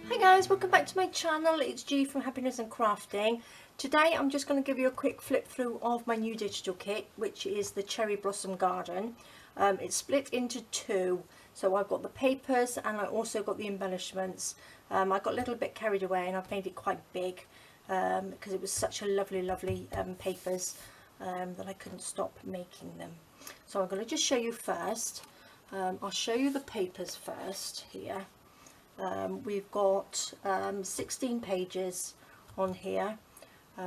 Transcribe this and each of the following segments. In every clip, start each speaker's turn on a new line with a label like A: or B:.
A: Hi guys, welcome back to my channel. It's G from Happiness and Crafting. Today I'm just going to give you a quick flip through of my new digital kit, which is the Cherry Blossom Garden. It's split into two, so I've got the papers and I also got the embellishments. I got a little bit carried away and I've made it quite big because it was such a lovely papers that I couldn't stop making them. So I'm going to just show you first. I'll show you the papers first here. We've got 16 pages on here,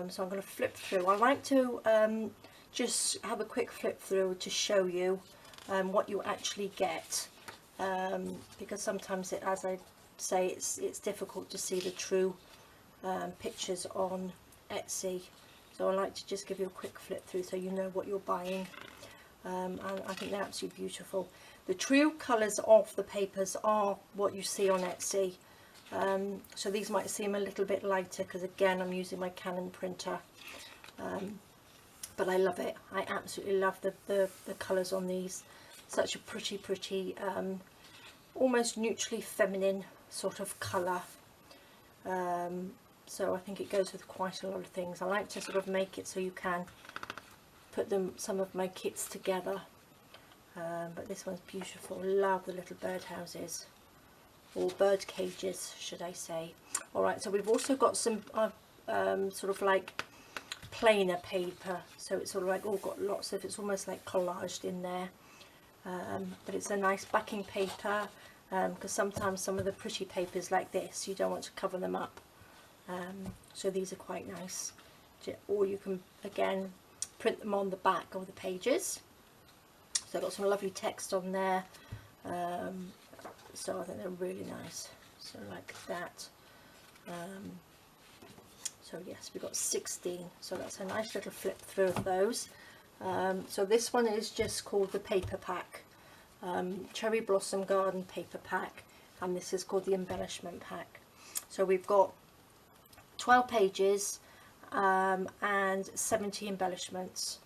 A: so I'm going to flip through. I like to just have a quick flip through to show you what you actually get, because sometimes, as I say, it's difficult to see the true pictures on Etsy. So I like to just give you a quick flip through so you know what you're buying, and I think they're absolutely beautiful. The true colours of the papers are what you see on Etsy, so these might seem a little bit lighter because again I'm using my Canon printer, but I love it. I absolutely love the colours on these. Such a pretty almost neutrally feminine sort of colour, so I think it goes with quite a lot of things. I like to sort of make it so you can put some of my kits together. But this one's beautiful. Love the little bird houses, or bird cages should I say. Alright, so we've also got some sort of like plainer paper, so it's sort of like all got lots of, it's almost like collaged in there, but it's a nice backing paper, because sometimes some of the pretty papers like this you don't want to cover them up, so these are quite nice. Or you can again print them on the back of the pages. So I've got some lovely text on there, so I think they're really nice, so like that. So yes, we've got 16, so that's a nice little flip through of those. So this one is just called the paper pack, Cherry Blossom Garden paper pack, and this is called the embellishment pack. So we've got 12 pages and 70 embellishments.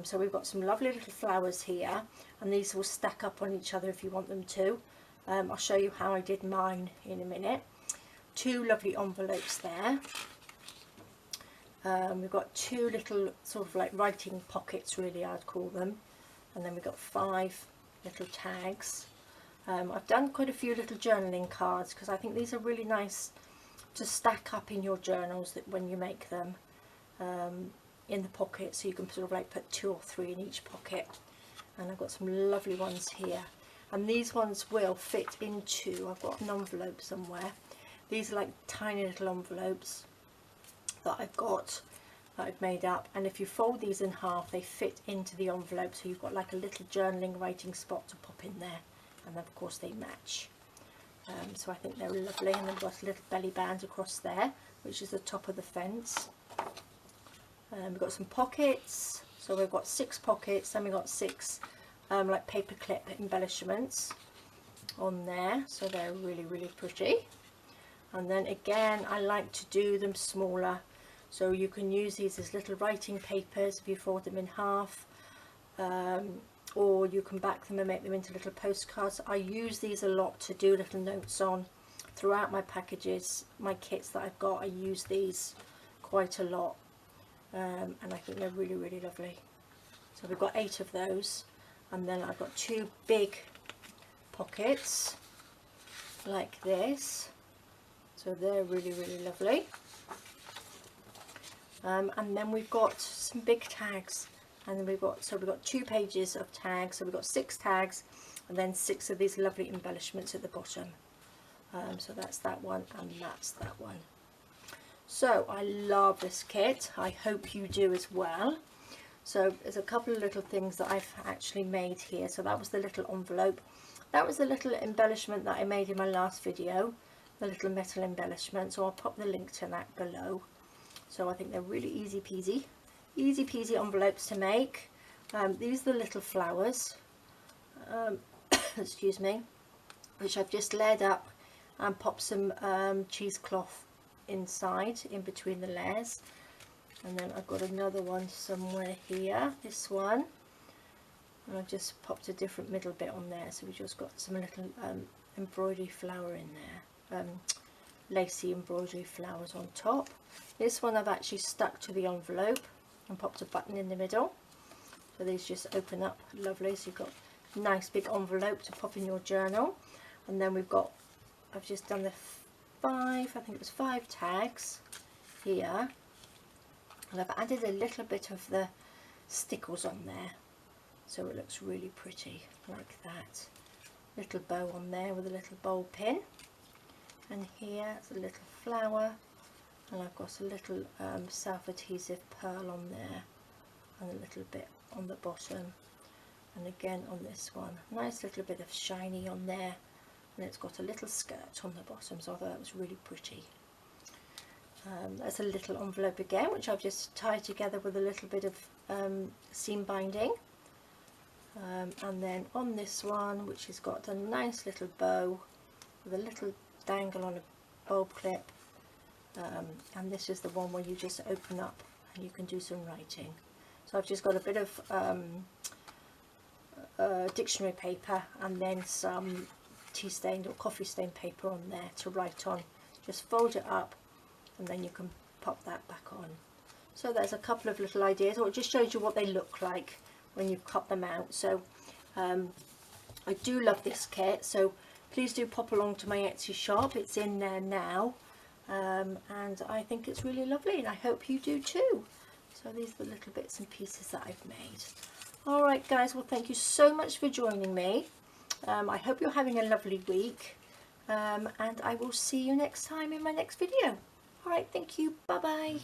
A: So we've got some lovely little flowers here, and these will stack up on each other if you want them to. I'll show you how I did mine in a minute. Two lovely envelopes there. We've got two little sort of like writing pockets, really I'd call them, and then we've got 5 little tags. I've done quite a few little journaling cards because I think these are really nice to stack up in your journals that when you make them. In the pocket, so you can sort of like put 2 or 3 in each pocket. And I've got some lovely ones here, and these ones will fit into, I've got an envelope somewhere. These are like tiny little envelopes that I've made up, and if you fold these in half they fit into the envelope, so you've got like a little journaling writing spot to pop in there, and of course they match. So I think they're lovely, and they've got a little belly band across there, which is the top of the fence. We've got some pockets, so we've got 6 pockets, and we've got 6 like paper clip embellishments on there, so they're really pretty. And then again I like to do them smaller, so you can use these as little writing papers if you fold them in half, or you can back them and make them into little postcards. I use these a lot to do little notes on throughout my packages, my kits that I've got. I use these quite a lot. And I think they're really lovely. So we've got 8 of those, and then I've got 2 big pockets like this, so they're really lovely. And then we've got some big tags, and then we've got 2 pages of tags, so we've got 6 tags and then 6 of these lovely embellishments at the bottom. So that's that one, and that's that one. So I love this kit. I hope you do as well. So there's a couple of little things that I've actually made here. So that was the little envelope. That was the little embellishment that I made in my last video, the little metal embellishment. So I'll pop the link to that below. So I think they're really easy peasy envelopes to make. These are the little flowers, excuse me, which I've just layered up and popped some cheesecloth inside in between the layers. And then I've got another one somewhere here, this one, and I've just popped a different middle bit on there, so we just got some little embroidery flower in there, lacy embroidery flowers on top. This one I've actually stuck to the envelope and popped a button in the middle, so these just open up lovely, so you've got a nice big envelope to pop in your journal. And then we've got, I've just done the 5, I think it was 5 tags here, and I've added a little bit of the stickles on there, so it looks really pretty like that. Little bow on there with a little bowl pin, and here's a little flower, and I've got a little self-adhesive pearl on there, and a little bit on the bottom, and again on this one nice little bit of shiny on there, and it's got a little skirt on the bottom, so I thought that was really pretty. There's a little envelope again, which I've just tied together with a little bit of seam binding, and then on this one, which has got a nice little bow with a little dangle on a bulb clip, and this is the one where you just open up and you can do some writing. So I've just got a bit of dictionary paper and then some tea stained or coffee stained paper on there to write on. Just fold it up and then you can pop that back on. So there's a couple of little ideas, or it just shows you what they look like when you cut them out. So I do love this kit, so please do pop along to my Etsy shop, it's in there now, and I think it's really lovely, and I hope you do too. So these are the little bits and pieces that I've made. Alright guys, well thank you so much for joining me. I hope you're having a lovely week, and I will see you next time in my next video. Alright, thank you, bye bye.